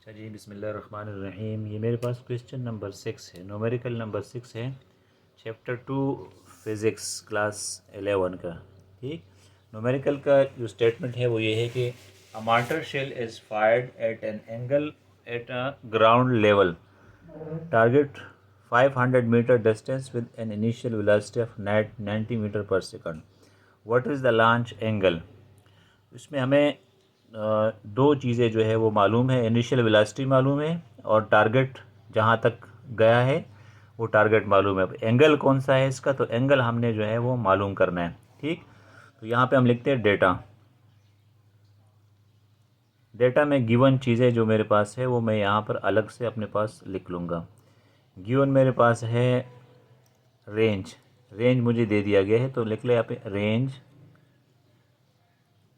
चलिए बिस्मिल्लाहिर्रहमानिर्रहीम। ये मेरे पास क्वेश्चन नंबर 6 है, न्यूमेरिकल नंबर 6 है, चैप्टर 2 फिज़िक्स क्लास 11 का। ठीक, न्यूमेरिकल का जो स्टेटमेंट है वो ये है कि a mortar shell is fired at an angle at a ground level, target 500 metre distance with an initial velocity of 90 metre per second. What is the launch angle? इसमें हमें दो चीज़ें जो है वो मालूम है, इनिशियल वेलोसिटी मालूम है और टारगेट जहाँ तक गया है वो टारगेट मालूम है। एंगल कौन सा है इसका, तो एंगल हमने जो है वो मालूम करना है। ठीक, तो यहाँ पे हम लिखते हैं डेटा में गिवन चीज़ें जो मेरे पास है वो मैं यहाँ पर अलग से अपने पास लिख लूँगा। गिवन मेरे पास है रेंज मुझे दे दिया गया है, तो लिख ले यहाँ पे range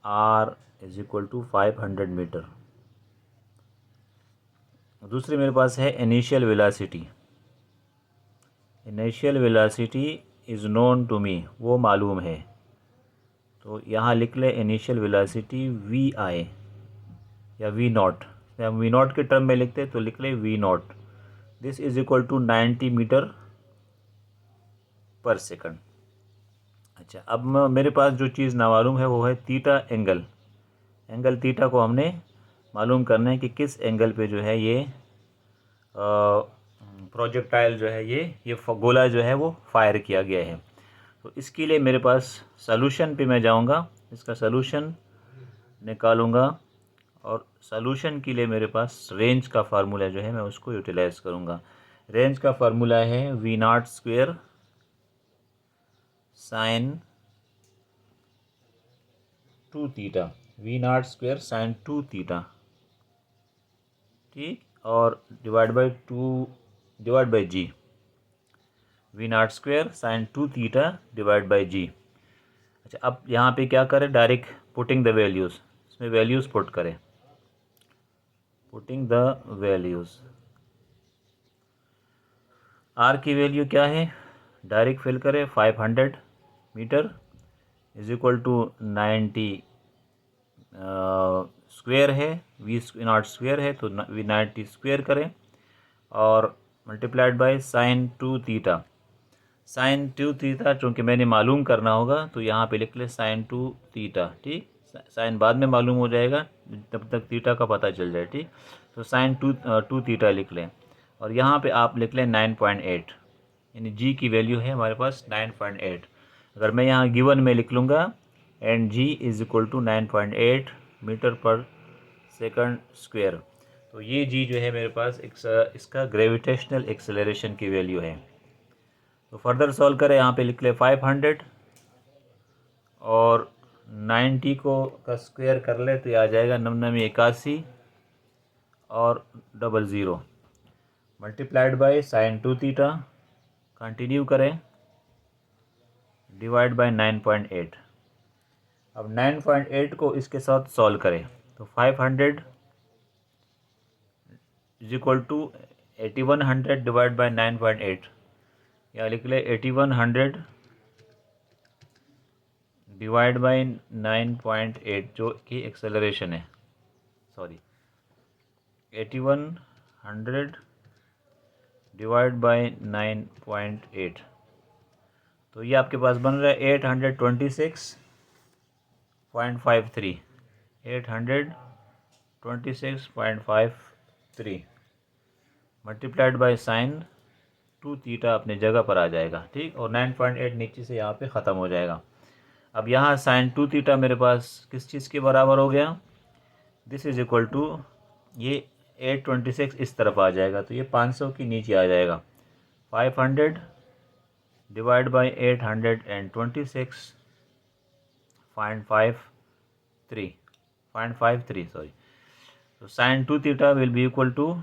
R is equal to 500 meter. दूसरी मेरे पास है initial velocity is known to me, वो मालूम है, तो यहाँ लिख ले इनिशियल वेलोसिटी वी आई या वी नॉट। हम वी नॉट के टर्म में लिखते हैं तो लिख ले V naught, this is equal to 90 metre per second. अच्छा, अब मेरे पास जो चीज़ नामालूम है वो है थीटा एंगल थीटा को हमने मालूम करना है कि किस एंगल पे जो है ये प्रोजेक्टाइल जो है ये गोला जो है वो फायर किया गया है। तो इसके लिए मेरे पास सॉल्यूशन पे मैं जाऊंगा, इसका सॉल्यूशन निकालूंगा और सॉल्यूशन के लिए मेरे पास रेंज का फार्मूला जो है मैं उसको यूटिलाइज करूंगा। रेंज का फार्मूला है v naught square sine 2 theta, v naught square sine 2 theta. ठीक, और divide by g, v naught square sine 2 theta divide by g. अच्छा, अब यहाँ पे क्या करें, डायरेक्ट पुटिंग द वैल्यूज़, इसमें वैल्यूज़ पुट करें, पुटिंग द वैल्यूज़। आर की वैल्यू क्या है, डायरेक्ट फिल करें, 500 metre is equal to 90 square है, वी नॉट स्क्वेयर है तो वी 90 स्क्वेयर करें और multiplied by sine 2 theta. Sine 2 theta चूँकि मैंने मालूम करना होगा तो यहाँ पे लिख ले साइन 2 थीटा। ठीक, साइन बाद में मालूम हो जाएगा, तब तक थीटा का पता चल जाए। ठीक, तो साइन 2 थीटा लिख लें और यहाँ पे आप लिख लें 9.8, यानी जी की वैल्यू है हमारे पास 9.8। अगर मैं यहाँ गिवन में लिख लूँगा and G is equal to 9.8 meter per second square, तो ये जी जो है मेरे पास इसका ग्रेविटेशनल एक्सेलरेशन की वैल्यू है। तो फर्दर सॉल्व करें, यहाँ पे लिख ले 500 और 90 को का स्क्वायर कर ले तो ये आ जाएगा 9981 और 00 multiplied by sine 2 theta, continue करें, डिवाइड बाय 9.8। अब 9.8 को इसके साथ सॉल्व करें तो 500 is equal to 8100 divide by 9.8, या लिख ले 8100 डिवाइड बाय 9.8 जो कि एक्सेलरेशन है, सॉरी 8100 डिवाइड बाय 9.8, तो ये आपके पास बन रहा है 826.53 826.53 मल्टीप्लाइड बाय साइन 2 थीटा अपने जगह पर आ जाएगा। ठीक, और 9.8 नीचे से यहाँ पे ख़त्म हो जाएगा। अब यहाँ साइन 2 थीटा मेरे पास किस चीज़ के बराबर हो गया, दिस इज इक्वल टू ये 826 इस तरफ आ जाएगा तो ये 500 की नीचे आ जाएगा, 500 डिवाइड बाई 826.53 सॉरी। तो sine 2 theta will be equal to,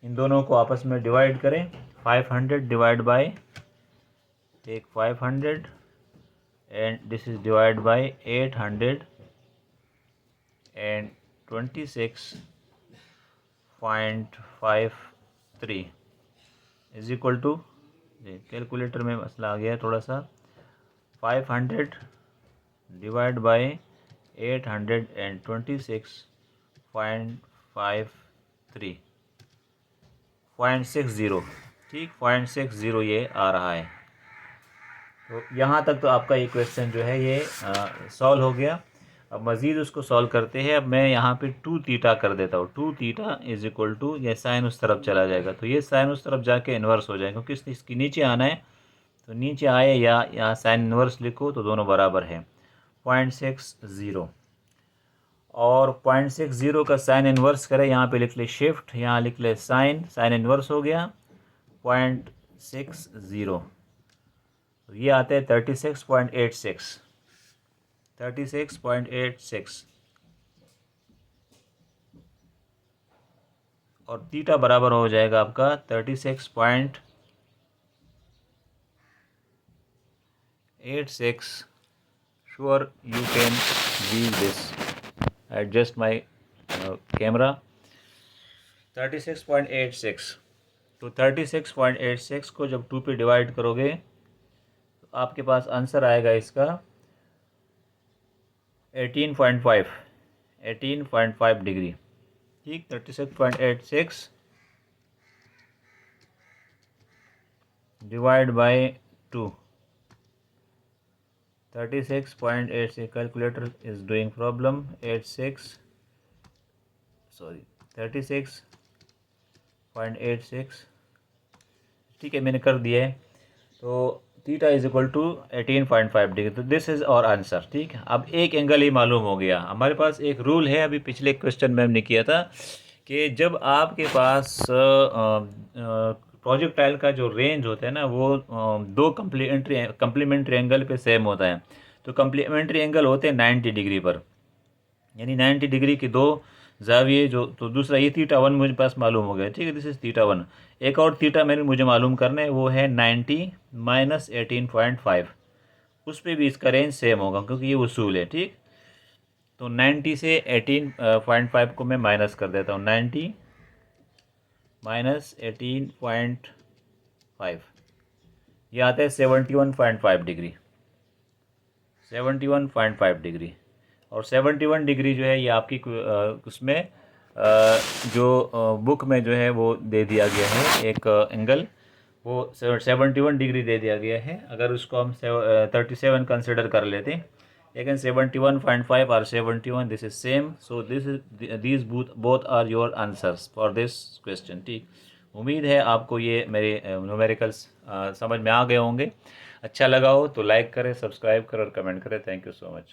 इन दोनों को आपस में डिवाइड करें, 500 divide by, take 500 and this is divide by 826.53 is equal to, calculator में मसला आ गया थोड़ा सा, 500 डिवाइड बाई 826.53 0.53 0.60, ठीक, 0.60 ये आ रहा है। तो यहाँ तक तो आपका ये क्वेश्चन जो है ये सॉल्व हो गया। अब मज़ीद उसको सॉल्व करते हैं। अब मैं यहाँ पे 2 थीटा कर देता हूँ। 2 थीटा इज इक्वल टू, ये साइन उस तरफ चला जाएगा तो ये साइन उस तरफ जाके इन्वर्स हो जाएगा, क्योंकि इसकी नीचे आना है। तो नीचे आए या यहाँ साइन इन्वर्स लिखो तो दोनों बराबर है। 0.60 और 0.60 का साइन इन्वर्स करें, यहाँ पे लिख ले शिफ्ट, यहाँ लिख ले साइन, साइन इन्वर्स हो गया 0.60, तो ये आता है 36.86, 36.86 और थीटा बराबर हो जाएगा आपका 36.86। Sure you can read this, adjust my camera. 36.86, तो 36.86 को जब 2 पे डिवाइड करोगे तो आपके पास आंसर आएगा इसका 18.5 डिग्री, ठीक। 36.86 divide by 2, 36.86, calculator is doing problem, 36.86, ठीक है, मैंने कर दिया है। तो theta is equal to 18.5 degree, तो दिस इज़ और आंसर, ठीक है। अब एक एंगल ही मालूम हो गया। हमारे पास एक रूल है, अभी पिछले क्वेश्चन में हमने किया था कि जब आपके पास प्रोजेक्टाइल का जो रेंज होता है ना वो दो कम्प्लीमेंट्री एंगल पे सेम होता है। तो कम्प्लीमेंट्री एंगल होते हैं 90 डिग्री पर, यानी 90 डिग्री के दो जाविये जो, तो दूसरा ये थीटा 1 मुझे पास मालूम हो गया, ठीक है, दिस इज थीटा 1। एक और थीटा मुझे मालूम करना है, वो है 90 माइनस 18.5, उस पर भी इसका रेंज सेम होगा क्योंकि ये उसूल है, ठीक। तो 90 से 18.5 को मैं माइनस कर देता हूँ, 90 माइनस 18.5, ये आता है 71.5 डिग्री, 71.5 डिग्री। और 71 डिग्री जो है ये आपकी उसमें जो बुक में जो है वो दे दिया गया है एक एंगल, वो 71 डिग्री दे दिया गया है। अगर उसको हम 37 कंसिडर कर लेते, लेकिन 71.5 और 71 this is same, so these both are your answers for this question, ठीक। उम्मीद है आपको ये मेरे न्यूमेरिकल्स समझ में आ गए होंगे। अच्छा लगा हो तो लाइक करें, सब्सक्राइब करें और कमेंट करें। Thank you so much.